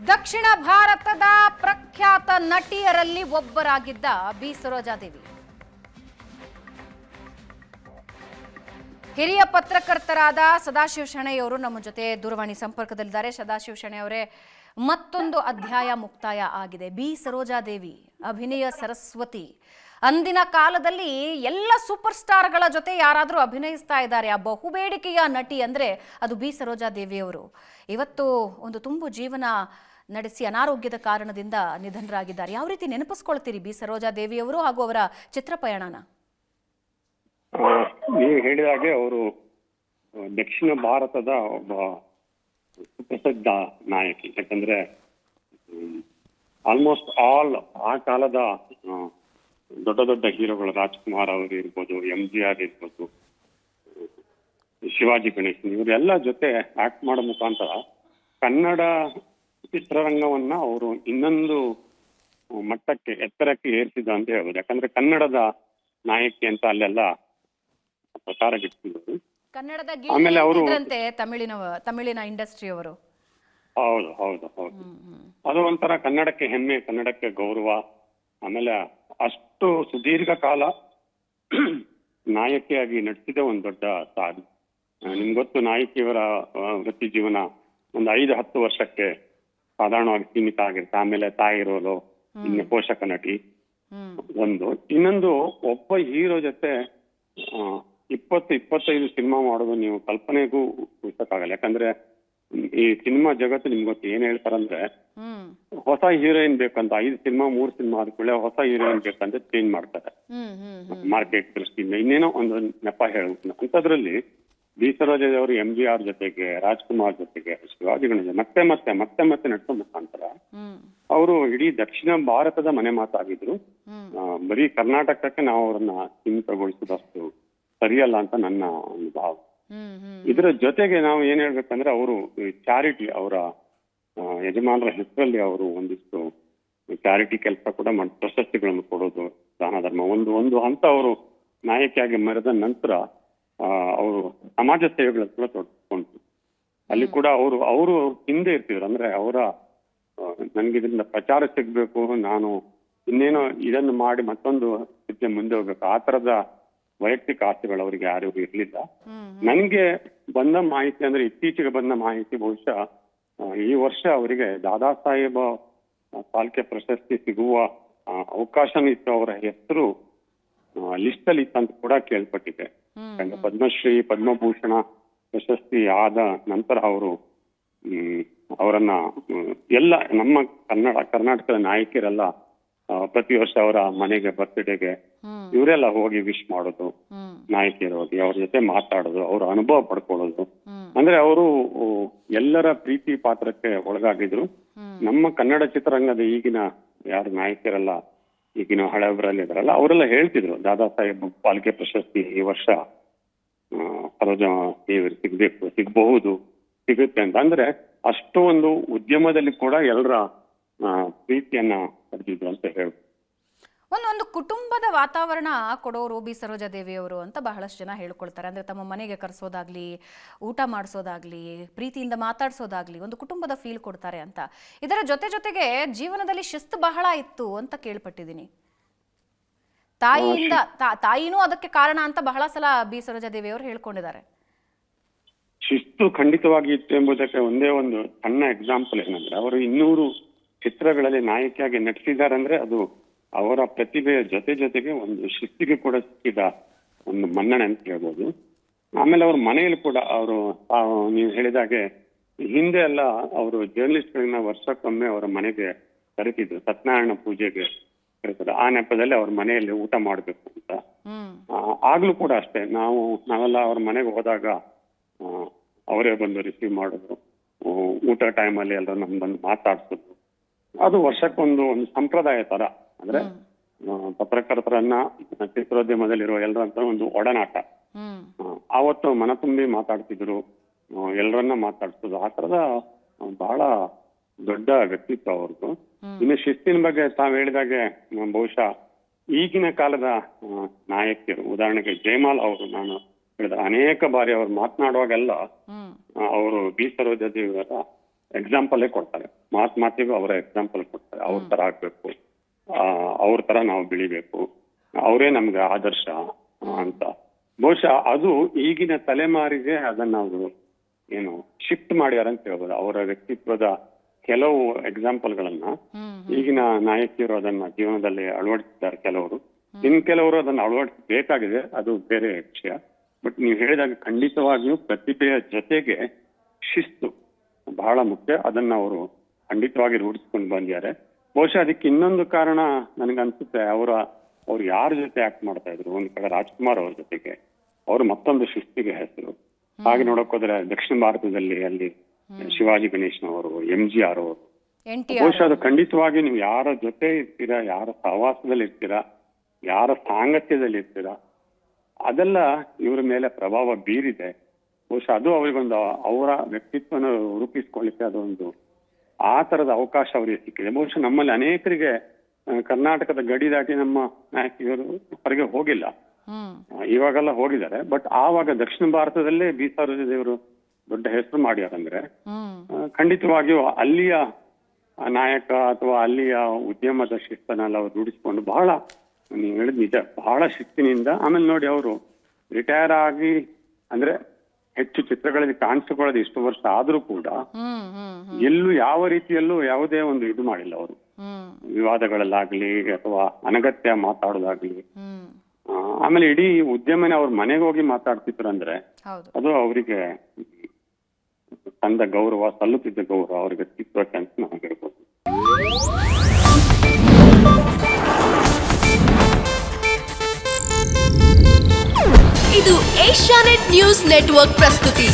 ದಕ್ಷಿಣ ಭಾರತದ ಪ್ರಖ್ಯಾತ ನಟಿಯರಲ್ಲಿ ಒಬ್ಬರಾಗಿದ್ದ ಬಿ ಸರೋಜಾದೇವಿ ಹಿರಿಯ ಪತ್ರಕರ್ತರಾದ ಸದಾಶಿವ ಶೆಣೈಯವರು ನಮ್ಮ ಜೊತೆ ದೂರವಾಣಿ ಸಂಪರ್ಕದಲ್ಲಿದ್ದಾರೆ. ಸದಾಶಿವ ಶೆಣೈಯವರೇ, ಮತ್ತೊಂದು ಅಧ್ಯಾಯ ಮುಕ್ತಾಯ ಆಗಿದೆ. ಬಿ ಸರೋಜಾದೇವಿ ಅಭಿನಯ ಸರಸ್ವತಿ. ಅಂದಿನ ಕಾಲದಲ್ಲಿ ಎಲ್ಲ ಸೂಪರ್ ಸ್ಟಾರ್ಗಳ ಜೊತೆ ಯಾರಾದರೂ ಅಭಿನಯಿಸ್ತಾ ಇದ್ದಾರೆ. ಆ ಬಹುಬೇಡಿಕೆಯ ನಟಿ ಅಂದರೆ ಅದು ಬಿ ಸರೋಜಾದೇವಿಯವರು. ಇವತ್ತು ಒಂದು ತುಂಬು ಜೀವನ ನಡೆಸಿ ಅನಾರೋಗ್ಯದ ಕಾರಣದಿಂದ ನಿಧನರಾಗಿದ್ದಾರೆ. ಯಾವ ರೀತಿ ನೆನಪಿಸ್ಕೊಳ್ತೀರಿ ಬಿ ಸರೋಜಾದೇವಿಯವರು ಹಾಗೂ ಅವರ ಚಿತ್ರಪಯಣನ? ನೀವು ಹೇಳಿದ ಹಾಗೆ ಅವರು ದಕ್ಷಿಣ ಭಾರತದ ಒಬ್ಬ ಸುಪ್ರಸಿದ್ಧ ನಾಯಕಿ. ಯಾಕಂದ್ರೆ ಆಲ್ಮೋಸ್ಟ್ ಆಲ್ ಆ ಕಾಲದ ದೊಡ್ಡ ದೊಡ್ಡ ಹೀರೋಗಳು, ರಾಜ್ಕುಮಾರ್ ಅವರು ಇರ್ಬೋದು, MGR ಇರ್ಬೋದು, ಶಿವಾಜಿ ಗಣೇಶನ್, ಇವರೆಲ್ಲ ಜೊತೆ ಆಕ್ಟ್ ಮಾಡೋ ಮುಖಾಂತರ ಕನ್ನಡ ಚಿತ್ರರಂಗವನ್ನ ಅವರು ಇನ್ನೊಂದು ಮಟ್ಟಕ್ಕೆ, ಎತ್ತರಕ್ಕೆ ಏರಿಸಿದ ಅಂತ ಹೇಳ್ಬೋದು. ಯಾಕಂದ್ರೆ ಕನ್ನಡದ ನಾಯಕಿ ಅಂತ ಅಲ್ಲೆಲ್ಲ ಪ್ರಚಾರ ಗಿಟ್ಟಿದ್ರು. ಕನ್ನಡದ ಆಮೇಲೆ ಅವರು ತಮಿಳಿನ ಇಂಡಸ್ಟ್ರಿ ಅವರು. ಹೌದು ಹೌದು ಹೌದು. ಅದು ಒಂಥರ ಕನ್ನಡಕ್ಕೆ ಹೆಮ್ಮೆ, ಕನ್ನಡಕ್ಕೆ ಗೌರವ. ಆಮೇಲೆ ಅಷ್ಟು ಸುದೀರ್ಘ ಕಾಲ ನಾಯಕಿಯಾಗಿ ನಟಿಸಿದ ಒಂದು ದೊಡ್ಡ ಸಾಧನೆ. ನಿಮ್ಗೆ ಗೊತ್ತು, ನಾಯಕಿಯವರ ವೃತ್ತಿ ಜೀವನ ಒಂದು 5-10 ವರ್ಷಕ್ಕೆ ಸಾಧಾರಣವಾಗಿ ಸೀಮಿತ ಆಗಿರುತ್ತೆ. ಆಮೇಲೆ ತಾಯಿ ರೋಲು, ಇನ್ನು ಪೋಷಕ ನಟಿ ಒಂದು. ಇನ್ನೊಂದು, ಒಬ್ಬ ಹೀರೋ ಜೊತೆ 20-25 ಸಿನಿಮಾ ಮಾಡೋದು ನೀವು ಕಲ್ಪನೆಗೂ ಉಳಿಸಕ್ಕಾಗಲ್ಲ. ಯಾಕಂದ್ರೆ ಈ ಸಿನಿಮಾ ಜಗತ್ತು ನಿಮ್ಗೆ ಗೊತ್ತು, ಏನ್ ಹೇಳ್ತಾರಂದ್ರೆ ಹೊಸ ಹೀರೋಯಿನ್ ಬೇಕಂತ 5 ಸಿನಿಮಾ 3 ಸಿನಿಮಾ ಆದ್ಕೊಳ್ಳೆ ಹೊಸ ಹೀರೋಯಿನ್ ಬೇಕಂತ ಚೇಂಜ್ ಮಾಡ್ತಾರೆ ಮಾರ್ಕೆಟ್ ದೃಷ್ಟಿಯಿಂದ. ಇನ್ನೇನೋ ಒಂದು ನೆಪ ಹೇಳ್ಬೇಕು. ಅಂತದ್ರಲ್ಲಿ ಬಿ ಸರೋಜಾದೇವಿ MGR ಜೊತೆಗೆ, ರಾಜ್ಕುಮಾರ್ ಜೊತೆಗೆ, ಶಿವಾಜಿ ಗಣೇಶನ್ ಮತ್ತೆ ಮತ್ತೆ ಮತ್ತೆ ಮತ್ತೆ ನಟಿಸೋ ಮುಖಾಂತರ ಅವರು ಇಡೀ ದಕ್ಷಿಣ ಭಾರತದ ಮನೆ ಮಾತಾಗಿದ್ರು. ಬರೀ ಕರ್ನಾಟಕಕ್ಕೆ ನಾವು ಅವ್ರನ್ನ ಸೀಮಿತಗೊಳಿಸಿದಷ್ಟು ಸರಿಯಲ್ಲ ಅಂತ ನನ್ನ ಒಂದು ಭಾವ. ಇದರ ಜೊತೆಗೆ ನಾವು ಏನ್ ಹೇಳ್ಬೇಕಂದ್ರೆ, ಅವರು ಚಾರಿಟಿ, ಅವರ ಯಜಮಾನರ ಹೆಸರಲ್ಲಿ ಅವರು ಒಂದಿಷ್ಟು ಚಾರಿಟಿ ಕೆಲಸ ಕೂಡ ಮಾಡಿ ಪ್ರಶಸ್ತಿಗಳನ್ನು ಕೊಡೋದು, ದಾನ ಧರ್ಮ, ಒಂದು ಹಂತ ಅವರು ನಾಯಕಿಯಾಗಿ ಮೆರೆದ ನಂತರ ಅವರು ಸಮಾಜ ಸೇವೆಗಳನ್ನು ಕೂಡ ತೊಡ್ಕೊಂಡ್ರು. ಅಲ್ಲಿ ಕೂಡ ಅವರು ಹಿಂದೆ ಇರ್ತಿದ್ರು. ಅಂದ್ರೆ ನನ್ಗೆ ಇದರಿಂದ ಪ್ರಚಾರ ಸಿಗ್ಬೇಕು, ನಾನು ಇನ್ನೇನೋ ಇದನ್ನು ಮಾಡಿ ಮತ್ತೊಂದು ಹೆಜ್ಜೆ ಮುಂದೆ ಹೋಗ್ಬೇಕು, ಆ ತರದ ವೈಯಕ್ತಿಕ ಆಸೆಗಳು ಅವರಿಗೆ ಯಾರಿಗೂ ಇರ್ಲಿಲ್ಲ. ನನ್ಗೆ ಬಂದ ಮಾಹಿತಿ ಅಂದ್ರೆ, ಇತ್ತೀಚೆಗೆ ಬಂದ ಮಾಹಿತಿ, ಬಹುಶಃ ಈ ವರ್ಷ ಅವರಿಗೆ ದಾದಾ ಸಾಹೇಬ ಫಾಲ್ಕೆ ಪ್ರಶಸ್ತಿ ಸಿಗುವ ಅವಕಾಶನೂ ಇತ್ತು. ಅವರ ಹೆಸರು ಲಿಸ್ಟ್ ಅಲ್ಲಿ ಇತ್ತಂತ ಕೂಡ ಕೇಳ್ಪಟ್ಟಿದೆ. ಪದ್ಮಶ್ರೀ, ಪದ್ಮಭೂಷಣ ಪ್ರಶಸ್ತಿ ಆದ ನಂತರ ಅವರನ್ನ ಎಲ್ಲ ನಮ್ಮ ಕರ್ನಾಟಕದ ನಾಯಕಿಯರೆಲ್ಲ ಪ್ರತಿ ವರ್ಷ ಅವರ ಮನೆಗೆ, ಬರ್ತ್ಡೇಗೆ ಇವರೆಲ್ಲ ಹೋಗಿ ವಿಶ್ ಮಾಡೋದು, ನಾಯಕಿಯರು ಹೋಗಿ ಅವ್ರ ಜೊತೆ ಮಾತಾಡೋದು, ಅವ್ರ ಅನುಭವ ಪಡ್ಕೊಳ್ಳೋದು. ಅಂದ್ರೆ ಅವರು ಎಲ್ಲರ ಪ್ರೀತಿ ಪಾತ್ರಕ್ಕೆ ಒಳಗಾಗಿದ್ರು. ನಮ್ಮ ಕನ್ನಡ ಚಿತ್ರರಂಗದ ಈಗಿನ ಯಾರು ನಾಯಕಿಯರೆಲ್ಲ, ಈಗಿನ ಹಳೆಯವರಲ್ಲಿ ಇದ್ರಲ್ಲ, ಅವರೆಲ್ಲ ಹೇಳ್ತಿದ್ರು ದಾದಾ ಸಾಹೇಬ್ ಫಾಲ್ಕೆ ಪ್ರಶಸ್ತಿ ಈ ವರ್ಷ ಸರೋಜಾ ದೇವಿ ಸಿಗಬಹುದು, ಸಿಗುತ್ತೆ ಅಂತ. ಅಂದ್ರೆ ಅಷ್ಟು ಒಂದು ಉದ್ಯಮದಲ್ಲಿ ಕೂಡ ಎಲ್ಲರ ಪ್ರೀತಿಯನ್ನ ಪಡೆದಿದ್ರು ಅಂತ ಹೇಳಿ. ಒಂದು ಕುಟುಂಬದ ವಾತಾವರಣ ಕೊಡೋರು ಬಿ ಸರೋಜಾದೇವಿಯವರು ಅಂತ ಬಹಳಷ್ಟು ಜನ ಹೇಳ್ಕೊಳ್ತಾರೆ. ಅಂದ್ರೆ ತಮ್ಮ ಮನೆಗೆ ಕರೆಸೋದಾಗ್ಲಿ, ಊಟ ಮಾಡಿಸೋದಾಗ್ಲಿ, ಪ್ರೀತಿಯಿಂದ ಮಾತಾಡ್ಸೋದಾಗ್ಲಿ, ಒಂದು ಕುಟುಂಬದ ಫೀಲ್ ಕೊಡ್ತಾರೆ ಅಂತ. ಇದರ ಜೊತೆಗೆ ಜೀವನದಲ್ಲಿ ಶಿಸ್ತು ಬಹಳ ಇತ್ತು ಅಂತ ಕೇಳ್ಪಟ್ಟಿದ್ದೀನಿ. ತಾಯಿನೂ ಅದಕ್ಕೆ ಕಾರಣ ಅಂತ ಬಹಳ ಸಲ ಬಿ ಸರೋಜಾದೇವಿಯವರು ಹೇಳ್ಕೊಂಡಿದ್ದಾರೆ. ಶಿಸ್ತು ಖಂಡಿತವಾಗಿ ಇತ್ತು ಎಂಬುದಕ್ಕೆ ಒಂದೇ ಒಂದು ಸಣ್ಣ ಎಕ್ಸಾಂಪಲ್ ಏನಂದ್ರೆ, ಅವರು 200 ಚಿತ್ರಗಳಲ್ಲಿ ನಾಯಕಿಯಾಗಿ ನಟಿಸಿದ್ದಾರೆ ಅಂದ್ರೆ ಅದು ಅವರ ಪ್ರತಿಭೆಯ ಜೊತೆಗೆ ಒಂದು ಶಿಸ್ತಿಗೆ ಕೂಡ ಸಿಕ್ಕಿದ ಒಂದು ಮನ್ನಣೆ ಅಂತ ಹೇಳ್ಬೋದು. ಆಮೇಲೆ ಅವ್ರ ಮನೆಯಲ್ಲಿ ಕೂಡ ನೀವು ಹೇಳಿದಾಗೆ ಹಿಂದೆ ಎಲ್ಲ ಅವರು ಜರ್ನಲಿಸ್ಟ್ಗಳನ್ನ ವರ್ಷಕ್ಕೊಮ್ಮೆ ಅವರ ಮನೆಗೆ ಕರಿತಿದ್ರು, ಸತ್ಯನಾರಾಯಣ ಪೂಜೆಗೆ ಕರೀತಾರೆ. ಆ ನೆಪದಲ್ಲಿ ಅವ್ರ ಮನೆಯಲ್ಲಿ ಊಟ ಮಾಡ್ಬೇಕು ಅಂತ. ಆಗ್ಲೂ ಕೂಡ ಅಷ್ಟೇ, ನಾವೆಲ್ಲ ಅವ್ರ ಮನೆಗೆ ಹೋದಾಗ ಅವರೇ ಬಂದು ರಿಸೀವ್ ಮಾಡೋದು, ಊಟ ಟೈಮಲ್ಲಿ ಎಲ್ಲರೂ ನಮ್ ಬಂದು ಮಾತಾಡ್ಸೋದು. ಅದು ವರ್ಷಕ್ಕೊಂದು ಸಂಪ್ರದಾಯ ತರ. ಅಂದ್ರೆ ಪತ್ರಕರ್ತರನ್ನ, ಚಿತ್ರೋದ್ಯಮದಲ್ಲಿರುವ ಎಲ್ಲರಂತ ಒಂದು ಒಡನಾಟ. ಆವತ್ತು ಮನ ತುಂಬಿ ಮಾತಾಡ್ತಿದ್ರು, ಎಲ್ಲರನ್ನ ಮಾತಾಡ್ಸೋದು. ಆ ತರದ ಬಹಳ ದೊಡ್ಡ ವ್ಯಕ್ತಿತ್ವ ಅವ್ರದ್ದು. ಇನ್ನು ಶಿಸ್ತಿನ ಬಗ್ಗೆ ತಾವ್ ಹೇಳಿದಾಗೆ, ಬಹುಶಃ ಈಗಿನ ಕಾಲದ ನಾಯಕಿಯರು, ಉದಾಹರಣೆಗೆ ಜಯಮಾಲ್ ಅವರು, ನಾನು ಹೇಳಿದ ಅನೇಕ ಬಾರಿ ಅವ್ರು ಮಾತನಾಡುವಾಗೆಲ್ಲ ಅವರು ಬಿ ಸರೋಜಾದೇವಿಯವರ ಎಕ್ಸಾಂಪಲೇ ಕೊಡ್ತಾರೆ, ಮಾತಿಗೂ ಅವರ ಎಕ್ಸಾಂಪಲ್ ಕೊಡ್ತಾರೆ. ಅವ್ರ ತರ ಆಗ್ಬೇಕು, ಅವ್ರ ತರ ನಾವು ಬೆಳಿಬೇಕು, ಅವರೇ ನಮ್ಗೆ ಆದರ್ಶ ಅಂತ. ಬಹುಶಃ ಅದು ಈಗಿನ ತಲೆಮಾರಿಗೆ ಅದನ್ನ ಅವರು ಏನು ಶಿಫ್ಟ್ ಮಾಡ್ಯಾರ ಅಂತ ಹೇಳ್ಬೋದು. ಅವರ ವ್ಯಕ್ತಿತ್ವದ ಕೆಲವು ಎಕ್ಸಾಂಪಲ್ಗಳನ್ನ ಈಗಿನ ನಾಯಕಿಯರು ಅದನ್ನ ಜೀವನದಲ್ಲಿ ಅಳವಡಿಸಿದ್ದಾರೆ ಕೆಲವರು. ಇನ್ ಕೆಲವರು ಅದನ್ನ ಅಳವಡಿಸಬೇಕಾಗಿದೆ, ಅದು ಬೇರೆ ವಿಷಯ. ಬಟ್ ನೀವು ಹೇಳಿದಾಗ ಖಂಡಿತವಾಗಿಯೂ ಪ್ರತಿಭೆಯ ಜೊತೆಗೆ ಶಿಸ್ತು ಬಹಳ ಮುಖ್ಯ. ಅದನ್ನ ಅವರು ಖಂಡಿತವಾಗಿ ರೂಢಿಸ್ಕೊಂಡು ಬಂದಿದ್ದಾರೆ. ಬಹುಶಃ ಅದಕ್ಕೆ ಇನ್ನೊಂದು ಕಾರಣ ನನಗನ್ಸುತ್ತೆ, ಅವ್ರು ಯಾರ ಜೊತೆ ಆಕ್ಟ್ ಮಾಡ್ತಾ ಇದ್ರು. ಒಂದ್ ಕಡೆ ರಾಜ್ಕುಮಾರ್ ಅವ್ರ ಜೊತೆಗೆ, ಅವರು ಮತ್ತೊಂದು ಶಿಸ್ತಿಗೆ ಹೆಸರು. ಹಾಗೆ ನೋಡಕ್ ಹೋದ್ರೆ ದಕ್ಷಿಣ ಭಾರತದಲ್ಲಿ ಅಲ್ಲಿ ಶಿವಾಜಿ ಗಣೇಶನವರು, MGR ಅವರು. ಬಹುಶಃ ಅದು ಖಂಡಿತವಾಗಿ ನೀವು ಯಾರ ಜೊತೆ ಇರ್ತೀರಾ, ಯಾರ ಸಹವಾಸದಲ್ಲಿ ಇರ್ತೀರಾ, ಯಾರ ಸಾಂಗತ್ಯದಲ್ಲಿ ಇರ್ತೀರಾ, ಅದೆಲ್ಲ ಇವ್ರ ಮೇಲೆ ಪ್ರಭಾವ ಬೀರಿದೆ. ಬಹುಶಃ ಅದು ಅವರಿಗೊಂದು ಅವರ ವ್ಯಕ್ತಿತ್ವನ ರೂಪಿಸ್ಕೊಳ್ಳಿಕ್ಕೆ ಅದೊಂದು ಆ ತರದ ಅವಕಾಶ ಅವರಿಗೆ ಸಿಕ್ಕಿದೆ. ಬಹುಶಃ ನಮ್ಮಲ್ಲಿ ಅನೇಕರಿಗೆ ಕರ್ನಾಟಕದ ಗಡಿ ದಾಟಿ ನಮ್ಮ ನಾಯಕಿಯರು ಹೊರಗೆ ಹೋಗಿಲ್ಲ, ಇವಾಗೆಲ್ಲ ಹೋಗಿದ್ದಾರೆ. ಬಟ್ ಆವಾಗ ದಕ್ಷಿಣ ಭಾರತದಲ್ಲೇ ಬಿ ಸರೋಜಾದೇವರು ದೊಡ್ಡ ಹೆಸರು ಮಾಡ್ಯಾರಂದ್ರೆ ಖಂಡಿತವಾಗಿಯೂ ಅಲ್ಲಿಯ ನಾಯಕ ಅಥವಾ ಅಲ್ಲಿಯ ಉದ್ಯಮದ ಶಿಸ್ತನ್ನೆಲ್ಲ ಅವ್ರು ರೂಢಿಸ್ಕೊಂಡು ಬಹಳ, ನೀವು ಹೇಳಿದ್ ನಿಜ, ಬಹಳ ಶಿಸ್ತಿನಿಂದ. ಆಮೇಲೆ ನೋಡಿ, ಅವರು ರಿಟೈರ್ ಆಗಿ ಅಂದ್ರೆ ಹೆಚ್ಚು ಚಿತ್ರಗಳಲ್ಲಿ ಕಾಣಿಸಿಕೊಳ್ಳೋದು ಇಷ್ಟು ವರ್ಷ ಆದ್ರೂ ಕೂಡ ಎಲ್ಲೂ ಯಾವ ರೀತಿಯಲ್ಲೂ ಯಾವುದೇ ಒಂದು ಇದು ಮಾಡಿಲ್ಲ ಅವರು, ವಿವಾದಗಳಲ್ಲಾಗ್ಲಿ ಅಥವಾ ಅನಗತ್ಯ ಮಾತಾಡೋದಾಗ್ಲಿ. ಆಮೇಲೆ ಇಡೀ ಉದ್ಯಮನೇ ಅವ್ರ ಮನೆಗೆ ಹೋಗಿ ಮಾತಾಡ್ತಿದ್ರು ಅಂದ್ರೆ ಅದು ಅವರಿಗೆ ತಂದ ಗೌರವ, ಸಲ್ಲುತ್ತಿದ್ದ ಗೌರವ ಅವ್ರಿಗೆ ಸಿಕ್ಕೋಕೆ ಅಂತ ನಾವು ಹೇಳ್ಬೋದು. ಇದು ಏಷ್ಯಾನೆಟ್ ನ್ಯೂಸ್ ನೆಟ್ವರ್ಕ್ ಪ್ರಸ್ತುತಿ.